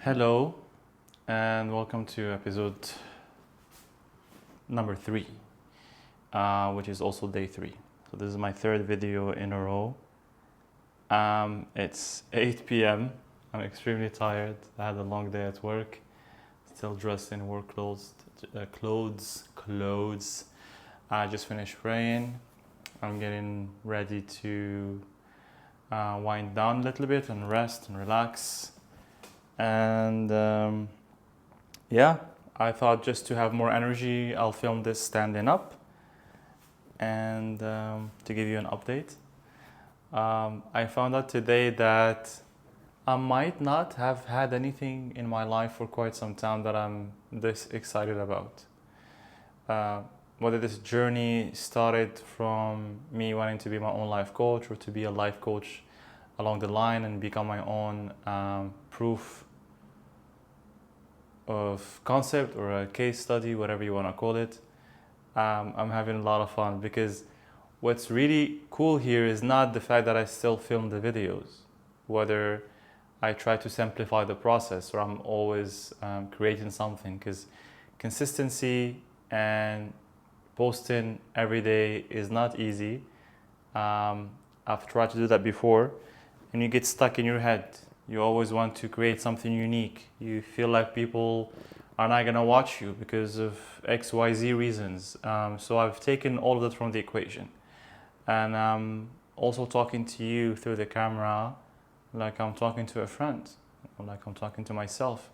Hello, and welcome to episode number 3, which is also day 3. So this is my third video in a row. It's 8 p.m. I'm extremely tired. I had a long day at work. Still dressed in work clothes. I just finished praying. I'm getting ready to wind down a little bit and rest and relax. And I thought just to have more energy, I'll film this standing up and to give you an update. I found out today that I might not have had anything in my life for quite some time that I'm this excited about. Whether this journey started from me wanting to be my own life coach or to be a life coach along the line and become my own proof of concept or a case study, whatever you want to call it. I'm having a lot of fun because what's really cool here is not the fact that I still film the videos, whether I try to simplify the process or I'm always creating something, because consistency and posting every day is not easy. I've tried to do that before and you get stuck in your head. You always want to create something unique. You feel like people are not gonna watch you because of XYZ reasons. So I've taken all of that from the equation. And I'm also talking to you through the camera like I'm talking to a friend, or like I'm talking to myself.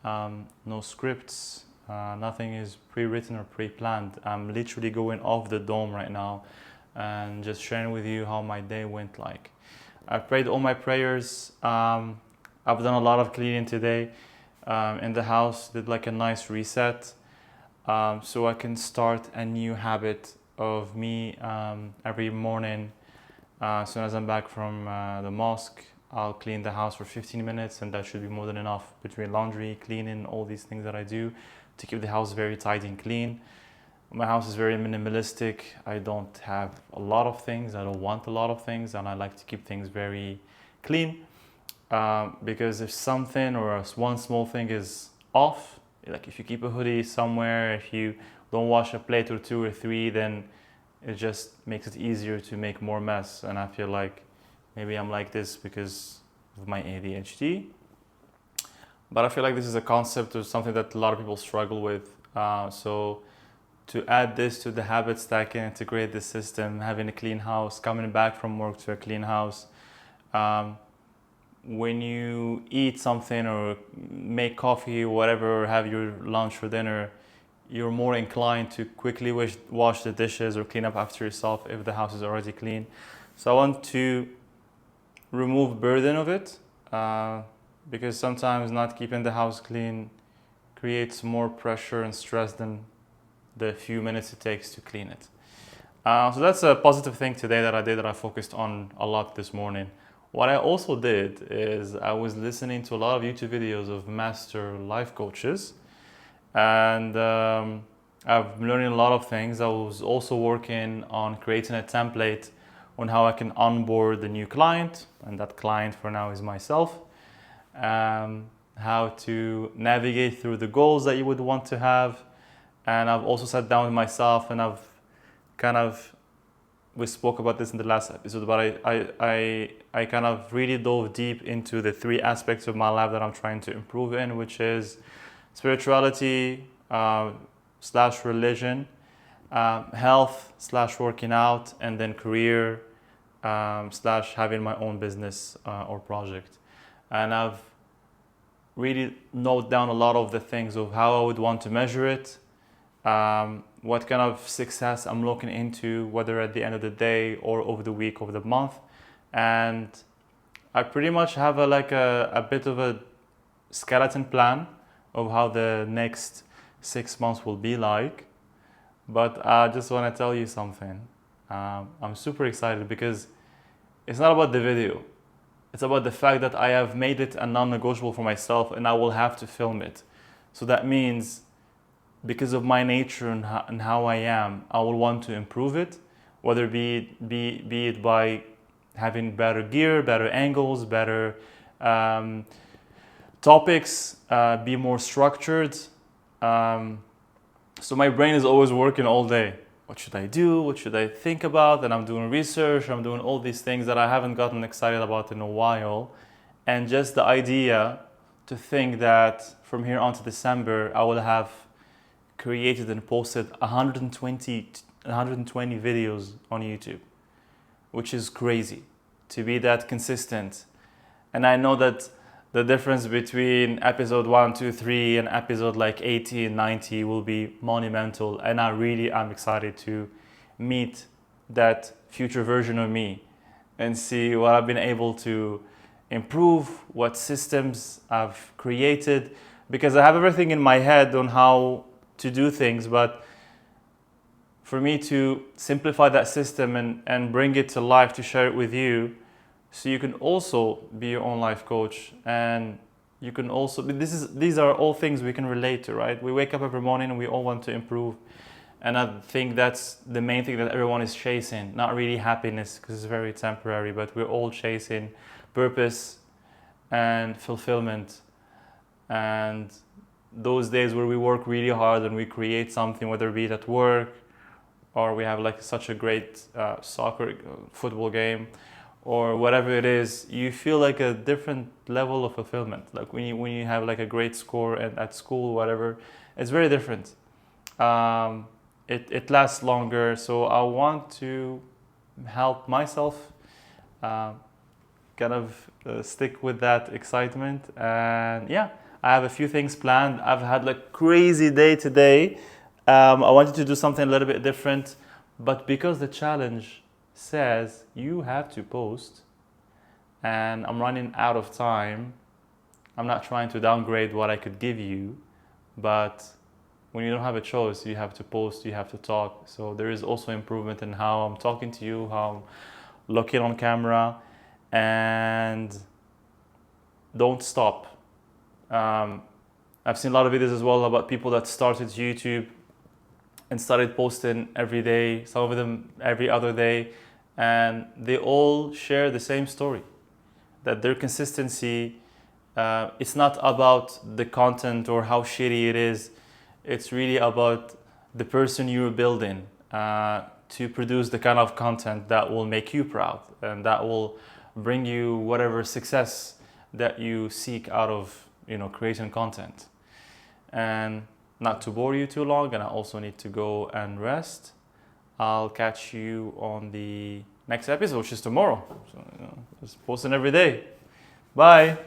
No scripts, nothing is pre-written or pre-planned. I'm literally going off the dome right now and just sharing with you how my day went like. I prayed all my prayers. I've done a lot of cleaning today in the house, did like a nice reset so I can start a new habit of me every morning. As soon as I'm back from the mosque, I'll clean the house for 15 minutes and that should be more than enough between laundry, cleaning, all these things that I do to keep the house very tidy and clean. My house is very minimalistic. I don't have a lot of things. I don't want a lot of things, and I like to keep things very clean because if something or one small thing is off, like if you keep a hoodie somewhere, if you don't wash a plate or 2 or 3, then it just makes it easier to make more mess. And I feel like maybe I'm like this because of my ADHD, but I feel like this is a concept or something that a lot of people struggle with. So to add this to the habits that I can integrate the system, having a clean house, coming back from work to a clean house. When you eat something or make coffee or whatever, or have your lunch or dinner, you're more inclined to quickly wash the dishes or clean up after yourself if the house is already clean. So I want to remove burden of it because sometimes not keeping the house clean creates more pressure and stress than the few minutes it takes to clean it. So that's a positive thing today that I did, that I focused on a lot this morning. What I also did is I was listening to a lot of YouTube videos of master life coaches, and I've been learning a lot of things. I was also working on creating a template on how I can onboard the new client, and that client for now is myself. How to navigate through the goals that you would want to have. And I've also sat down with myself and we spoke about this in the last episode, but I kind of really dove deep into the 3 aspects of my life that I'm trying to improve in, which is spirituality / religion, health / working out, and then career / having my own business or project. And I've really noted down a lot of the things of how I would want to measure it. What kind of success I'm looking into, whether at the end of the day or over the week, over the month. And I pretty much have a bit of a skeleton plan of how the next 6 months will be like. But I just want to tell you something. I'm super excited because it's not about the video. It's about the fact that I have made it a non-negotiable for myself and I will have to film it. So that means because of my nature and how I am, I will want to improve it, whether be it by having better gear, better angles, better topics, be more structured. So my brain is always working all day. What should I do? What should I think about? And I'm doing research, I'm doing all these things that I haven't gotten excited about in a while. And just the idea to think that from here on to December, I will have created and posted 120 videos on YouTube, which is crazy to be that consistent. And I know that the difference between episode 1, 2, 3 and episode like 80 and 90 will be monumental. And I really am excited to meet that future version of me and see what I've been able to improve, what systems I've created, because I have everything in my head on how to do things, but for me to simplify that system and bring it to life, to share it with you, so you can also be your own life coach, and you can also, these are all things we can relate to, right? We wake up every morning and we all want to improve. And I think that's the main thing that everyone is chasing, not really happiness, because it's very temporary, but we're all chasing purpose and fulfillment. And those days where we work really hard and we create something, whether it be at work or we have like such a great soccer, football game, or whatever it is, you feel like a different level of fulfillment. Like when you have like a great score at school, whatever, it's very different. It lasts longer. So I want to help myself kind of stick with that excitement. And yeah, I have a few things planned. I've had like crazy day today. I wanted to do something a little bit different, but because the challenge says you have to post and I'm running out of time, I'm not trying to downgrade what I could give you, but when you don't have a choice, you have to post, you have to talk. So there is also improvement in how I'm talking to you, how I'm looking on camera, and don't stop. I've seen a lot of videos as well about people that started YouTube and started posting every day, some of them every other day, and they all share the same story, that their consistency, it's not about the content or how shitty it is. It's really about the person you're building to produce the kind of content that will make you proud and that will bring you whatever success that you seek out of creating content. And not to bore you too long, and I also need to go and rest. I'll catch you on the next episode, which is tomorrow. So, just posting every day. Bye.